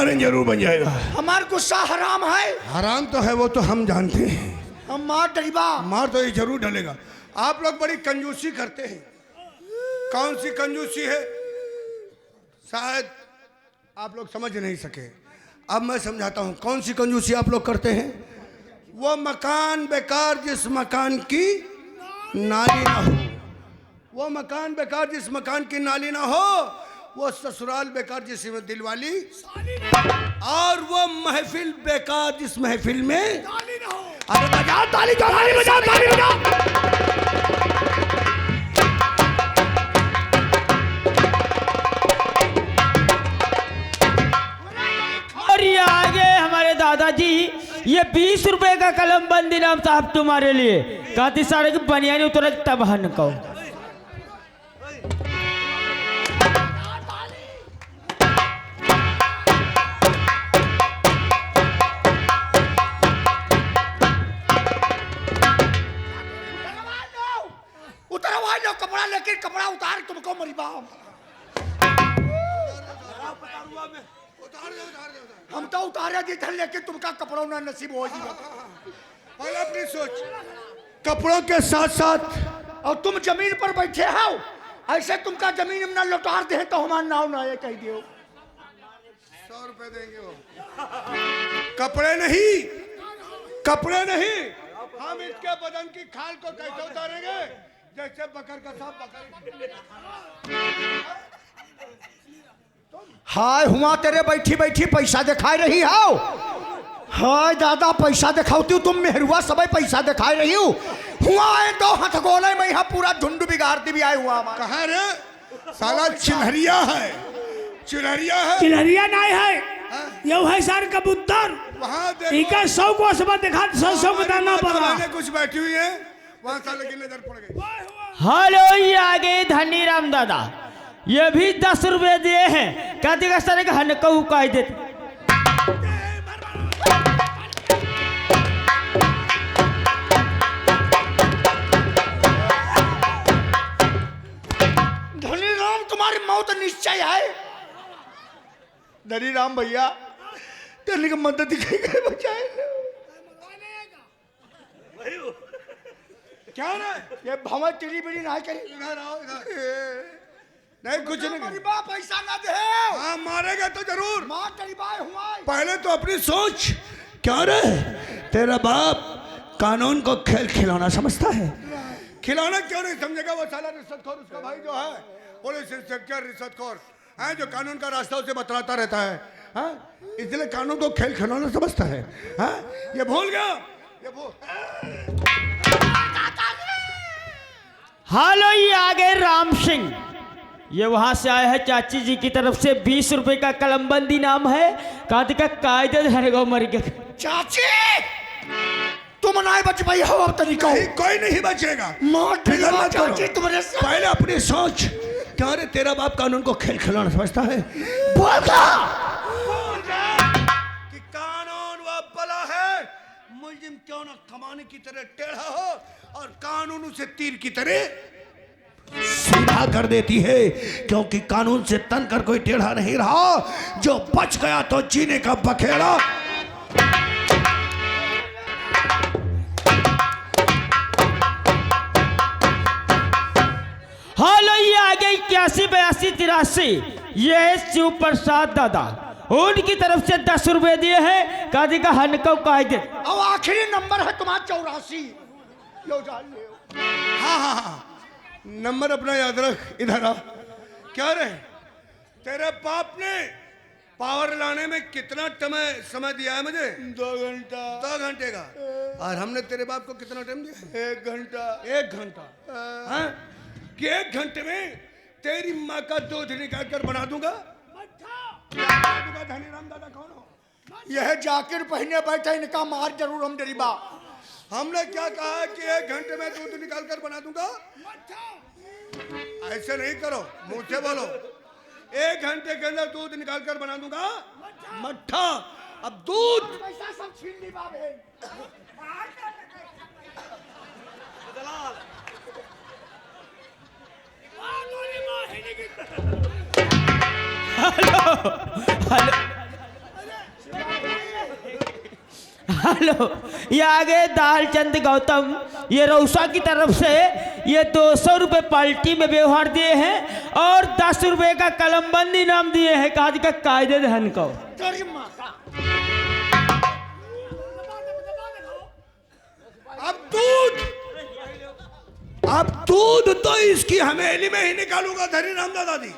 मारें जरूर बन जाएगा। हमारा गुस्सा हराम है। हराम तो है वो तो हम जानते हैं। हम मार डरीबा मार तो ये जरूर डलेगा। आप लोग बड़ी कंजूसी करते हैं। कौन सी कंजूसी है शायद आप लोग समझ नहीं सके। अब मैं समझाता हूँ कौन सी कंजूसी आप लोग करते हैं। वो मकान बेकार जिस मकान की नाली ना हो, वो मकान बेकार जिस मकान की नाली ना हो, वो ससुराल बेकार जिसमें दिलवाली, और वो महफिल बेकार जिस महफिल में ताली ना हो। अरे बजाओ ताली, ताली बजाओ, ताली बजाओ। और ये आगे हमारे दादाजी ये 20 रुपए का कलम बंद इनाम साहब तुम्हारे लिए। कहती सारे की बनियानी उतर तब हन को उतरवा लो कपड़ा, लेकिन कपड़ा उतार तुमको मरीबा। हम तो उतारे दी थे, लेकिन तुमका कपड़ों ना नसीब हो जी। पहले अपनी सोच। कपड़ों के साथ साथ और तुम जमीन पर बैठे हो, ऐसे तुमका जमीन में ना लौटार दे तो हमारा नाव ना ये कह दियो। 100 रुपए देंगे वो। कपड़े नहीं, कपड़े नहीं, हम इसके बदन की खाल को कैसे उतारेंगे जैसे बकर का सांप बकर। हाय हुआ तेरे बैठी बैठी पैसा दिखाई रही हो। हाय दादा पैसा दिखाती हूँ, तुम मेहरुआ सब पैसा दिखाई रही हूँ। हुआ है तो हथगोले में यहाँ पूरा झुंड बिगाड़ दी भी आए हुआ। कहाँ रे साला चिल्हरिया है, चिल्हरिया है, चिल्हरिया नहीं है, यह है सर कबूतर। वहाँ इनका 100 को सब दिखा 100 को दाना पड़ा। कुछ बैठी हुई है वहाँ साले की नजर पड़ गई। हेलो ये आगे धनी राम दादा ये भी 10 रुपए दिए हैं। कहती का सारे का हन को कह देते। धनी राम तुम्हारी मौत निश्चय है। धनी राम भैया तेरे की मदद दिखाई गई, बचाए क्या रे ये भवन टिली बिली ना करी। इधर आओ, इधर। नहीं कुछ नहीं। गरीबा पैसा ना दे। हाँ मारेगा तो जरूर। मार गरीबा हुआ। पहले तो अपनी सोच। क्या रे तेरा बाप कानून को खेल खिलौना समझता है। खिलौना क्यों नहीं समझेगा वो साला रिश्वतखोर, उसका भाई जो है पुलिस इंस्पेक्टर रिश्वतखोर है, जो कानून का रास्ता उसे बतलाता रहता है। हाँ इसलिए कानून को खेल खिलौना समझता है। हाँ ये भूल गया, ये भूल। हेलो ये आगे राम सिंह ये वहां से आए हैं चाची जी की तरफ से 20 रुपए का कलमबंदी नाम है। कहते का कायदे धर गो मर गए। चाची तुम ना बच पाई हो अब तरीका। कोई नहीं बचेगा। फिक्र मत करो। तुम्हारे पहले अपनी सोच। क्या रे तेरा बाप कानून को खेल खिलौना समझता है। बोल कि कानून वो बला है, मुलजिम क्यों ना कमाने की तरह टेढ़ा हो और कानून उसे तीर की तरह सीधा कर देती है, क्योंकि कानून से तन कर कोई टेढ़ा नहीं रहा। जो बच गया तो जीने का बखेड़ा। हेलो ये आगे 81 82 83 ये है शिव प्रसाद दादा उनकी तरफ से 10 रुपए दिए हैं। कहते का हन को कह दे। अब आखिरी नंबर है तुम्हारा 84। लो जान ले। हाँ हाँ हाँ नंबर अपना याद रख। इधर आ। क्या रे तेरे बाप ने पावर लाने में कितना समय दिया है मुझे? 2 घंटा। 2 घंटे का। और हमने तेरे बाप को कितना टाइम दिया? 1 घंटा। 1 घंटा। हाँ कि 1 घंटे में तेरी माँ का दूध निकाल कर बना दूंगा। धनी राम दादा कौन हो? यह जाकिर पहने बैठे, इनका मार जरूर हम गरीबा। हमने क्या कहा है कि 1 घंटे में दूध निकाल कर बना दूंगा। ऐसे नहीं करो, मुंह से बोलो। 1 घंटे के अंदर दूध निकाल कर बना दूंगा मट्ठा। अब दूध पैसा सब छीन ली बाबे। हेलो, ये आगे दालचंद गौतम, ये रौसा की तरफ से ये 200 रुपये पार्टी में व्यवहार दिए हैं और 10 रुपये का कलमबंद इनाम दिए हैं। काज का कायदे धन को अब दूध तो इसकी हमेली में ही निकालूंगा। धरी राम दादी,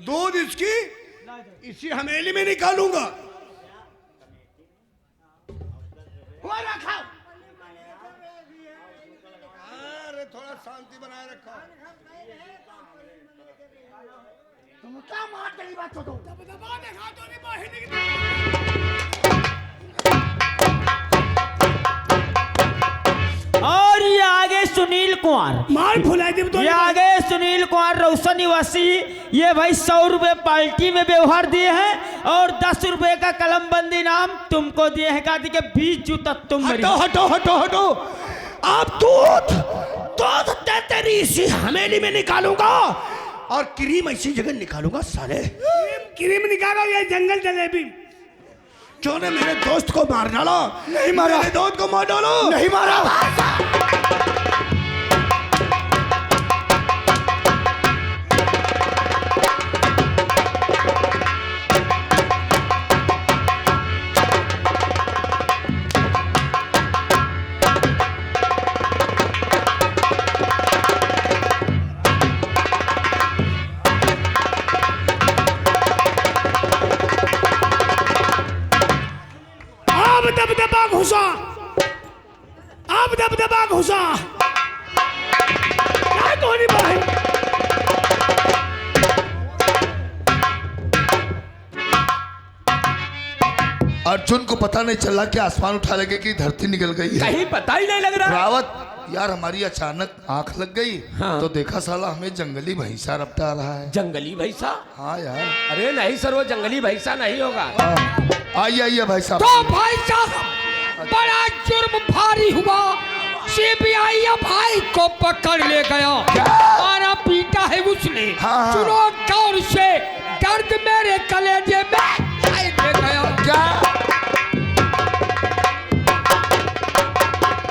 दूध इसकी इसी हमेली में निकालूंगा। अरे थोड़ा शांति बनाए रखो। तुम क्या मार तेरी बात को? और ये आगे सुनील कुमार, मार फुलाई दी तो ये आगे सुनील कुमार रौसा निवासी, ये भाई 100 रुपये पार्टी में व्यवहार दिए हैं और 10 रुपये का कलमबंद इनाम तुमको दिए हैं। कादी के 20 जूता तुम मेरी। हटो हटो हटो हटो। आप दूध दूध तेरी इसी हमेली में निकालूंगा और क्रीम ऐसी जगह निकालूंगा। साले क्रीम निकालो, ये जंगल जलेबी। क्यों ने मेरे दोस्त को मार डालो? नहीं मारा। मेरे दोस्त को मार डालो। नहीं मारा। दबदबा घुसा, अब दबदबा घुसा। क्या धोनी भाई? अर्जुन को पता नहीं चला कि आसमान उठा लगे कि धरती निकल गई है। कहीं पता ही नहीं लग रहा। रावत यार, हमारी अचानक आंख लग गई। हाँ। तो देखा साला हमें जंगली भैंसा रपटा रहा है। जंगली भैंसा? हाँ यार। अरे नहीं सर, वो जंगली भैंसा नहीं होगा। आइए आइए भाई साहब। तो भाई साहब, बड़ा जुर्म भारी हुआ। सीबीआई भाई को पकड़ ले गया। मारा पीटा है उसने। हाँ। सुनो गौर से, दर्द मेरे कलेजे में दे गया। क्या?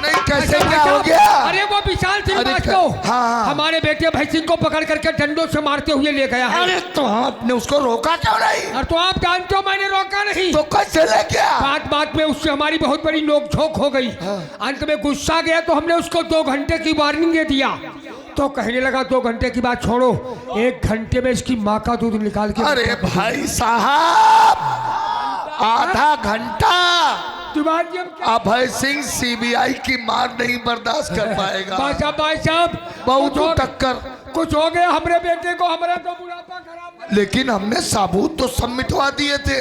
नहीं, कैसे क्या हो गया? अरे वो विशाल सिंह अरे वास्तव हाँ। हमारे बेटे भाई सिंह को पकड़ करके डंडों से मारते हुए ले गया है। अरे तो आपने उसको रोका क्यों नहीं? और तो आप जानते हो मैंने रोका नहीं। तो कैसे ले गया? बात बात में उससे हमारी बहुत बड़ी नोकझोंक हो गई। अंत में गुस्सा गया तो हमने उसको 2 घंटे की वार्निंग दे दिया। तो कहने लगा 2 घंटे की बात छोड़ो, 1 घंटे में इसकी माँ का दूध निकाल के। अरे भाई साहब, आधा घंटा दिमाग जब क्या? अभय सिंह सीबीआई की मार नहीं बर्दाश्त कर पाएगा। भाई साहब बहुत कुछ हो- टक्कर। कुछ हो गया हमारे बेटे को, हमारा तो बुढ़ापा खराब कर। लेकिन हमने साबूत तो सब मिटवा दिए थे।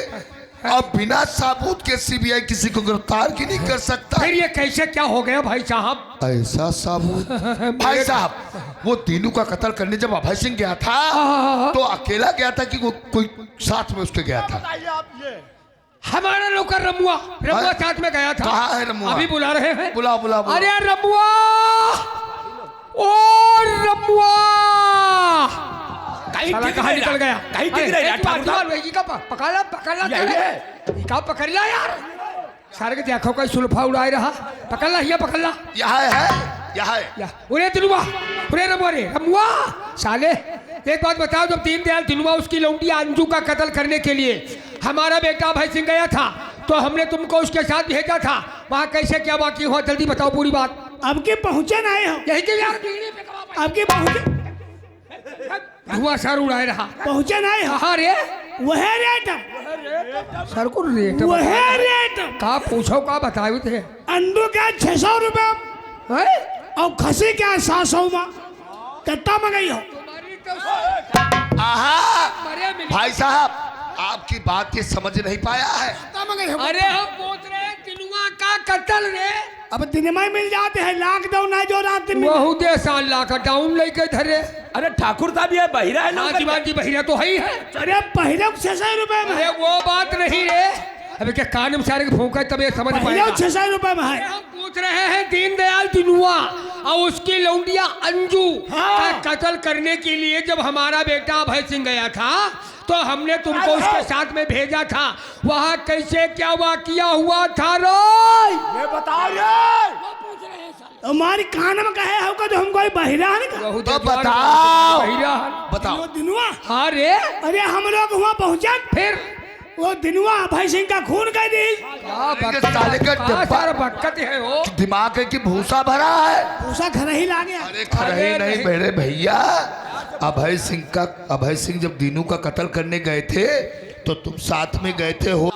अब बिना साबूत के सीबीआई किसी को गिरफ्तार की नहीं कर सकता। फिर ये कैसे क्या हो गया भाई साहब? ऐसा साबूत भाई साहब, वो तीनू का कत्ल करने जब अभय सिंह गया था तो अकेला गया था कि वो कोई साथ में उसके गया था? हमारा नौकर रमुआ हाँ? साथ में गया था। कहाँ है रमुआ? अभी बुला रहे हैं। बुला बुला बुला। अरे रमुआ, ओ रमुआ कहीं साला दिख कहाँ नहीं निकल रहा। गया? कहीं दिख नहीं रहा, ठाकुर साहब। पकड़ला पकड़ला यही है। का पकड़ ला यार। सारे के देखो का सुल्फा उड़ाए रहा। पकड़ला ये पकड़ला। यहाँ है। उरे दिलुआ, उरे रमुआ रे रमुआ। साले एक बात बताओ, जब दीनदयाल दिलुआ उसकी लौंडी अंजू का कत्ल करने के लिए हमारा बेटा भाई सिंह गया था तो हमने तुमको उसके साथ भेजा था। वहाँ कैसे क्या वाकई हुआ, जल्दी बताओ पूरी बात। अब के पहुंचे ना हो, यही के यार बिजली पे कबाब अब के पहुंचे हुआ सर उड़ाए रहा। पहुंचे ना हो। हाँ रे, वह रेट, सर को रेट वह रेट। का पूछो का बताए थे। अंडू का 600 रुपये हैं? और खसी क्या 700 में। कितना मंगाई हो? आहा, अरे मिली- भाई साहब आपकी बात ये समझ नहीं पाया है। कितना मंगाई हो? अरे हम पूछ रहे हैं दिलुआ का कत्ल रे। अब दिन में मिल जाते हैं, लॉकडाउन ना जो रात में। वहू दे साल लाख डाउन लेके धरे। अरे ठाकुर साहब, ये बहिरा है ना? हाँ दीवान जी बहिरा तो है ही है। अरे पहले 600 रुपये में अरे है। वो बात नहीं रे। अबे क्या कान में सारे फूंका तब ये समझ पहले पाएगा। 600 रुपये में है। हम पूछ रहे हैं दीनदयाल दिलुआ और उसकी लौंडिया अंजू का कत्ल करने के लिए जब हमारा बेटा अभय सिंह गया था तो तो हमने तुमको उसके साथ में भेजा था, वहाँ कैसे क्या वाकिया हुआ था रोय? ये बताओ रे। तुम्हारी कान में कहे होगा तो हम कोई बहिरा है ना बहुत तो जवान बताओ। बहिरा। बताओ। दिनुआ। हाँ रे, अरे हम लोग वहाँ पहुँचा, फिर वो दिनुआ भाई सिंह का खून कर दी। साले का डिब्बा बक्कत है वो। दिमाग है कि भूसा भरा है? भूसा घर ही ला गया। अरे खरही नहीं मेरे भैया। अभय सिंह जब दीनू का कत्ल करने गए थे तो तुम साथ में गए थे हो।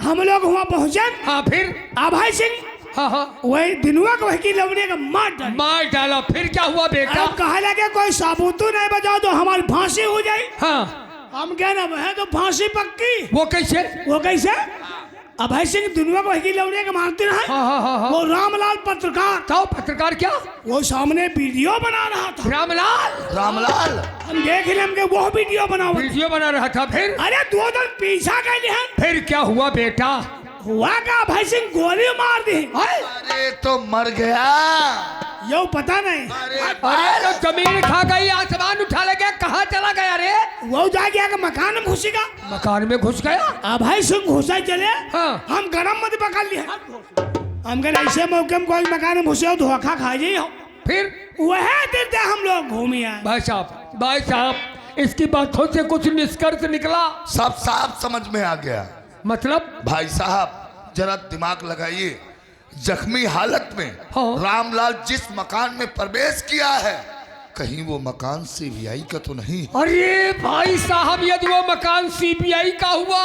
हम लोग वहाँ पहुँचे, हाँ फिर? अभय सिंह हाँ हाँ वही दिनुआ को वही लौड़े का मार डाला। फिर क्या हुआ बेटा? अब कहा लगे कोई साबुत नहीं बजाओ तो हमारी फांसी हो जाए। हाँ, हम क्या ना है तो फांसी पक्की। वो कैसे? वो कैसे? अभय सिंह दुनिया को वही लौड़े के मारते रहे। हाँ। वो रामलाल पत्रकार, तो पत्रकार क्या? वो सामने वीडियो बना रहा था। रामलाल हम देख ले हम के वो वीडियो वीडियो बना रहा था। फिर? अरे 2 दिन पीछा कर लिए। फिर क्या हुआ बेटा? हुआ का अभय सिंह गोली मार दी। अरे तो मर गया। यो पता नहीं। अरे तो जमीन खा गई, आसमान उठा ले गया, कहाँ चला गया रे? वो जा गया कि मकान में घुसेगा। मकान में घुस गया। अभय सिंह घुसा चले। हाँ। हम गरम मत पकड़ लिए। हम कह ऐसे मौके में कोई मकान में घुसे हो धोखा खा जाइए हो। फिर वह दिन हम लोग घूमे आए। भाई साहब इसकी बातों से कुछ निष्कर्ष निकला? सब साफ समझ में आ गया। मतलब? भाई साहब जरा दिमाग लगाइए। जख्मी हालत में हाँ। रामलाल जिस मकान में प्रवेश किया है, कहीं वो मकान सीबीआई का तो नहीं? अरे भाई साहब यदि वो मकान सीबीआई का हुआ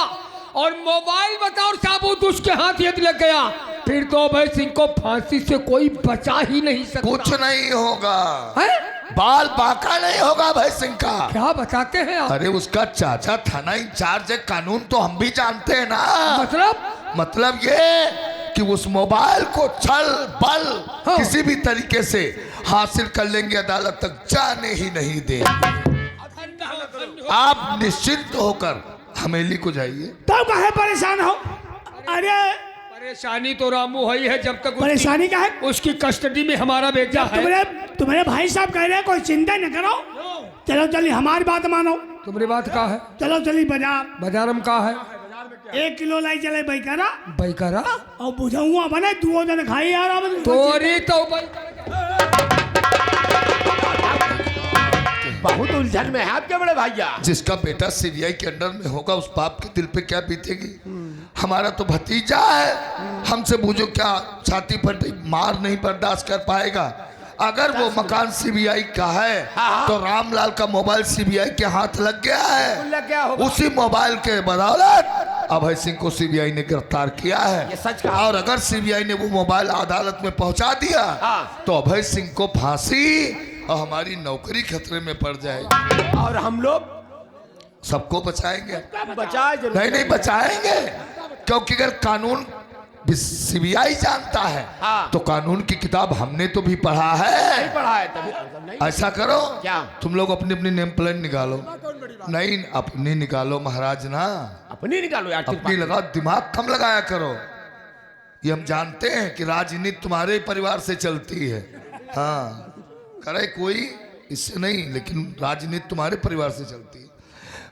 और मोबाइल बताओ साबुत उसके हाथ यदि लग गया, फिर तो अभय सिंह को फांसी से कोई बचा ही नहीं सकता। कुछ नहीं होगा। है? बाल बांका नहीं होगा अभय सिंह का। क्या बताते हैं आप? अरे उसका चाचा थाना इंचार्ज है, कानून तो हम भी जानते हैं ना। मतलब ये कि उस मोबाइल को छल बल हाँ। किसी भी तरीके से हासिल कर लेंगे, अदालत तक जाने ही नहीं देंगे। आप निश्चिंत होकर हवेली को जाइए। तो काहे परेशान हो? अरे परेशानी तो रामू है ही है, जब तक परेशानी का है? उसकी कस्टडी में हमारा बेटा है। तुम्हारे भाई साहब कह रहे हैं कोई चिंता न करो। चलो चलिए हमारी बात मानो। तुम्हारी बात का है? चलो चलिए बाजार। बाजार में का है? 1 किलो लाई चले बैकरा बैकरा और बुझाऊंगा बने 2 दिन खाई यार। तोरी तो बहुत उलझन में है आपके बड़े भैया। जिसका बेटा सीबीआई के अंडर में होगा उस बाप के दिल पे क्या बीतेगी। हमारा तो भतीजा है, हमसे पूछो क्या छाती पर मार नहीं बर्दाश्त कर पाएगा। अगर वो मकान सीबीआई का है तो रामलाल का मोबाइल सीबीआई के हाथ लग गया है। लग गया होगा। उसी मोबाइल के बदौलत अभय सिंह को सीबीआई ने गिरफ्तार किया है। ये सच कहा। और अगर सीबीआई ने वो मोबाइल अदालत में पहुंचा दिया तो अभय सिंह को फांसी और हमारी नौकरी खतरे में पड़ जाएगी। और हम लोग सबको बचाएंगे? बचाए जरूर। नहीं बचाएंगे, क्योंकि अगर कानून सीबीआई जानता है तो कानून की किताब हमने तो भी पढ़ा है। नहीं पढ़ा है तभी नहीं। ऐसा करो क्या? तुम लोग अपनी अपनी नेम प्लेट निकालो। नहीं अपनी निकालो महाराज ना, अपनी निकालो यार। अपनी लगाओ, दिमाग कम लगाया करो। ये हम जानते हैं कि राजनीति तुम्हारे परिवार से चलती है। हाँ करे कोई इससे नहीं, लेकिन राजनीति तुम्हारे परिवार से चलती है।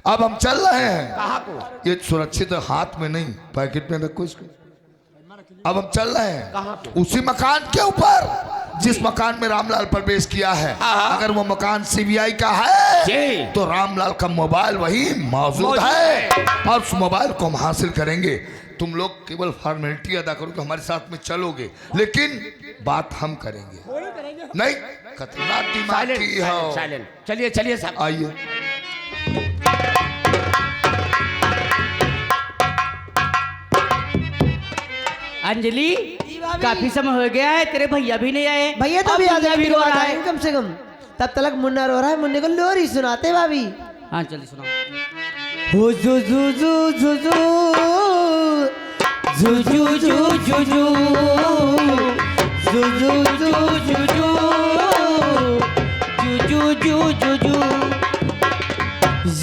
अब हम चल रहे हैं। कहाँ को? ये सुरक्षित हाथ में नहीं, पैकेट में रखो इसको। अब हम चल रहे हैं उसी मकान के ऊपर जिस मकान में रामलाल प्रवेश किया है। अगर वो मकान सीबीआई का है तो रामलाल का मोबाइल वही मौजूद है और उस मोबाइल को हम हासिल करेंगे। तुम लोग केवल फॉर्मेलिटी अदा करोगे, हमारे साथ में चलोगे, लेकिन बात हम करेंगे। नहीं खतरनाक दिमाग की हो। साइलेंट। चलिए चलिए साहब। आइए। अंजलि काफी समय हो गया है, तेरे भैया भी नहीं आए। भैया तो भी अब आधे भी रो रहा है। कम से कम। तब तक मुन्ना रो रहा है, मुन्ने को लोरी सुनाते भाभी। हाँ चलिए सुनाओ। हो जू जू जू जू जू जू जू जू जू जू जू जू जू जू जू जू जू जू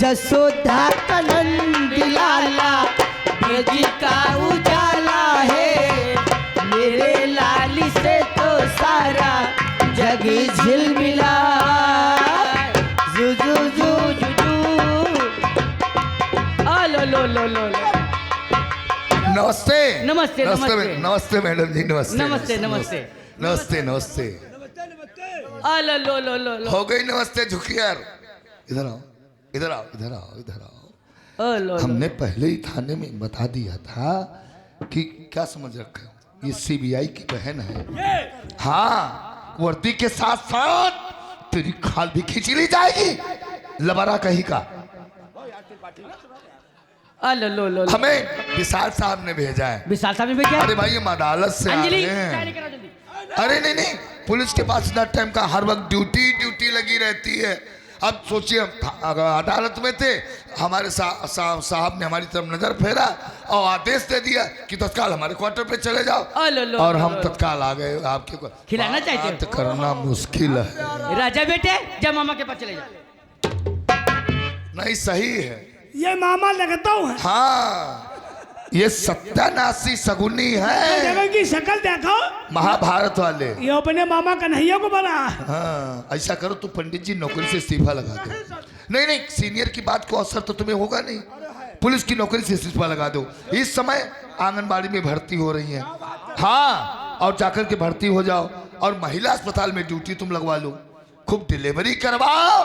यशोदा का नंद लाला ब्रज का उजाला है, मेरे लाली से तो सारा जग झिलमिला। जू जू जू जू जू नमस्ते नमस्ते, नमस्ते। नमस्ते मैडम जी, नमस्ते नमस्ते, नमस्ते। नमस्ते नमस्ते। लो लो लो लो लो हो गई नमस्ते झुकियार। इधर आओ इधर आओ इधर आओ इधर आओ। लो हमने पहले ही थाने में बता दिया था कि क्या समझ रखे हो, ये सीबीआई की बहन है। हाँ, वर्दी के साथ साथ तेरी खाल भी खींची ली जाएगी, लबरा कहीं का। लो लो लो लो। हमें विशाल साहब ने भेजा है। विशाल साहब ने भेजा? अरे भाई, हम अदालत से आ अंजलि रहे हैं। चाय लेकर आओ जल्दी। अरे नहीं नहीं, पुलिस के पास इतना टाइम का हर वक्त ड्यूटी लगी रहती है। अब सोचिए, हम अदालत में थे, हमारे साहब ने हमारी तरफ नजर फेरा और आदेश दे दिया कि तत्काल हमारे क्वार्टर पे चले जाओ। लो, और हम लो, तत्काल आ गए आपके को। खिलाना चाहते हो? बात करना मुश्किल है। राजा बेटे, जब मामा के पास चले जाओ। नहीं, सही है। ये मामा लगता हूँ हाँ, ये सत्यानाशी सगुनी है, जगह की शक्ल देखो, महाभारत वाले। ये अपने मामा कन्हैया को बना। हाँ, ऐसा करो तो पंडित जी नौकरी से इस्तीफा लगा दो। नहीं नहीं, सीनियर की बात को असर तो तुम्हें होगा नहीं, पुलिस की नौकरी से इस्तीफा लगा दो। इस समय आंगनबाड़ी में भर्ती हो रही है। हाँ, और जाकर के भर्ती हो जाओ और महिला अस्पताल में ड्यूटी तुम लगवा लो। खूब डिलीवरी करवाओ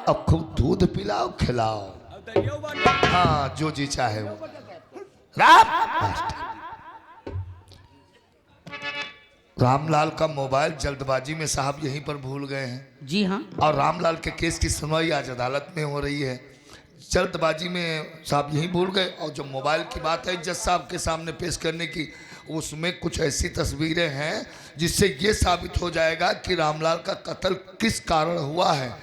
और खूब दूध पिलाओ खिलाओ। हाँ, जो जी चाहे वो। रामलाल का मोबाइल जल्दबाजी में साहब यहीं पर भूल गए हैं। जी हाँ। और रामलाल के केस की सुनवाई आज अदालत में हो रही है। जल्दबाजी में साहब यहीं भूल गए। और जो मोबाइल की बात है जज साहब के सामने पेश करने की, उसमें कुछ ऐसी तस्वीरें हैं जिससे ये साबित हो जाएगा कि रामलाल का कत्ल किस कारण हुआ है।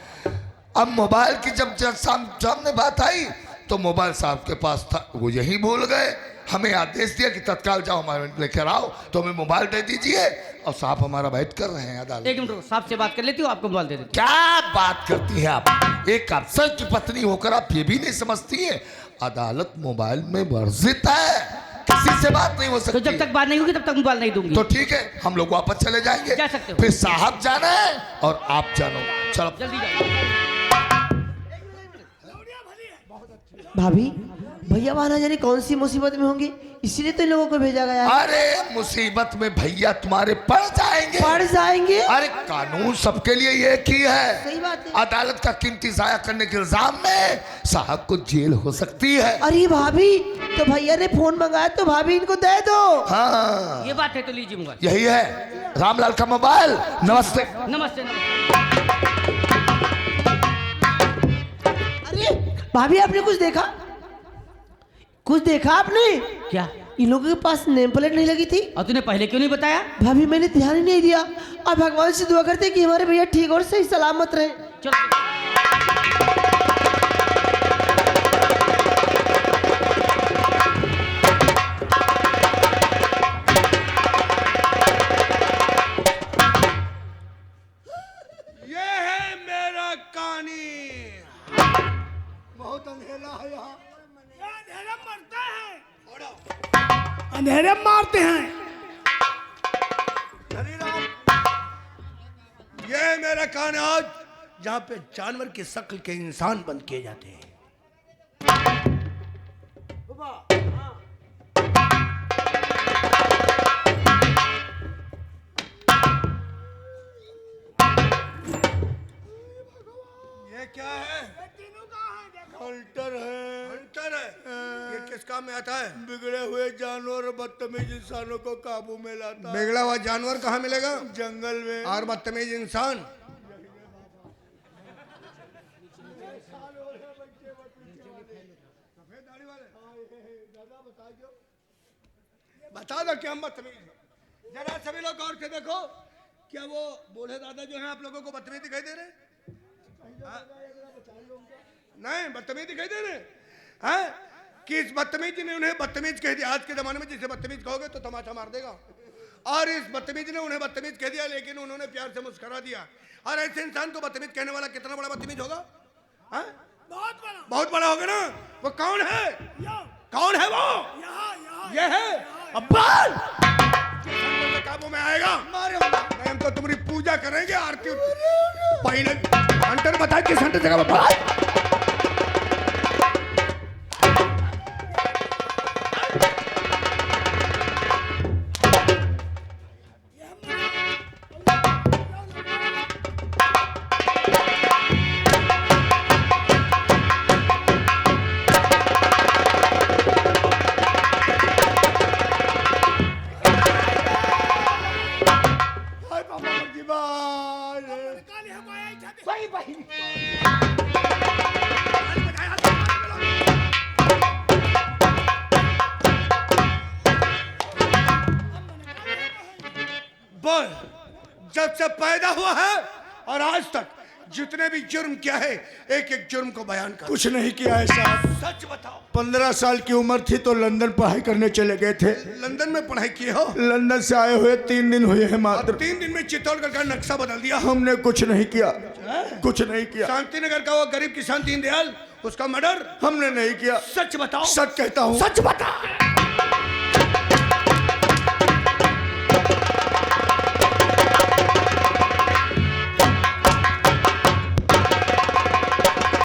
अब मोबाइल की जब जज सामने बात आई तो मोबाइल साहब के पास था, वो यहीं भूल गए। हमें आदेश दिया कि तत्काल जाओ हमारे लेकर आओ, तो हमें मोबाइल दे दीजिए। और साहब हमारा वेट कर रहे हैं अदालत। एक मिनट साहब से बात कर लेती हूँ, आपको मोबाइल दे देती क्या बात करती है आप? एक अफसर की पत्नी होकर आप ये भी नहीं समझती है अदालत मोबाइल में वर्जित है, किसी से बात नहीं हो हूँ। तो सकती। जब तक बात नहीं होगी तब तक मोबाइल नहीं दूंगी। तो ठीक है, हम लोग वापस चले जाएंगे। जा सकते हो। फिर साहब जाना है और आप जानो। चलो जल्दी जाओ। भाभी भैया वहां ना जाने कौन सी मुसीबत में होंगे, इसीलिए तो इन लोगों को भेजा गया है। अरे मुसीबत में भैया तुम्हारे पड़ जाएंगे। पड़ जाएंगे? अरे कानून सबके लिए एक ही है। सही बात है। अदालत का कीमती जाया करने के इल्जाम में साहब को जेल हो सकती है। अरे भाभी, तो भैया ने फोन मंगाया तो भाभी इनको दे दो। हाँ, ये बात है तो लीजिए मोबाइल। यही है रामलाल का मोबाइल। नमस्ते। नमस्ते नमस्ते। अरे भाभी, आपने कुछ देखा? कुछ देखा आपने? क्या? इन लोगों के पास नेम प्लेट नहीं लगी थी। और तूने पहले क्यों नहीं बताया? भाभी मैंने ध्यान ही नहीं दिया। और भगवान से दुआ करते कि हमारे भैया ठीक और सही सलामत रहे। चलो। ये है मेरा कहानी। बहुत अंधेरा है यहाँ। अंधेरे मरते हैं, अंधेरे मारते हैं। ये है मेरा कहानी आज, जहाँ पे जानवर की शक्ल के इंसान बंद किए जाते हैं। ये क्या है? हंटर है। हंटर है? ये किस काम में आता है? बिगड़े हुए जानवर और बदतमीज इंसानों को काबू में लाता है। बिगड़ा हुआ जानवर कहाँ मिलेगा? जंगल में। और बदतमीज इंसान? बता दो कि हम बदतमीज हैं। जरा सभी लोग गौर से देखो, क्या वो बूढ़े दादा जो हैं आप लोगों को बदतमीज दिखाई दे रहे हैं? हाँ? नहीं, बदतमीज दिखाई दे रहे हैं? कि इस बदतमीज ने उन्हें बदतमीज कह दिया। आज के जमाने में जिसे बदतमीज कहोगे तो तमाचा मार देगा। और इस बदतमीज ने उन्हें बदतमीज कह दिया, लेकिन उन्होंने प्यार से मुस्कुरा दिया। और ऐसे इंसान को बदतमीज कहने वाला कितना बड़ा बदतमीज होगा? हाँ? बहुत बड़ा होगा ना। वो कौन है? कौन है वो? ये है अब्बाल। काबू में आएगा। हम तो तुम्हारी पूजा करेंगे, आरती। पहले हंटर बताए किस हंटर जगह पर जब से पैदा हुआ है और आज तक जितने भी जुर्म किया है, एक एक जुर्म को बयान कर। कुछ नहीं किया है साहब। सच बताओ। 15 साल की उम्र थी तो लंदन पढ़ाई करने चले गए थे। लंदन में पढ़ाई किए हो? लंदन से आए हुए 3 दिन हुए हैं मात्र। 3 दिन में चित्तौड़गढ़ का नक्शा बदल दिया। हमने कुछ नहीं किया, कुछ नहीं किया। शांति नगर का वो गरीब किसान दीनदयाल, उसका मर्डर हमने नहीं किया। सच बताओ। सच कहता हूँ। सच बता।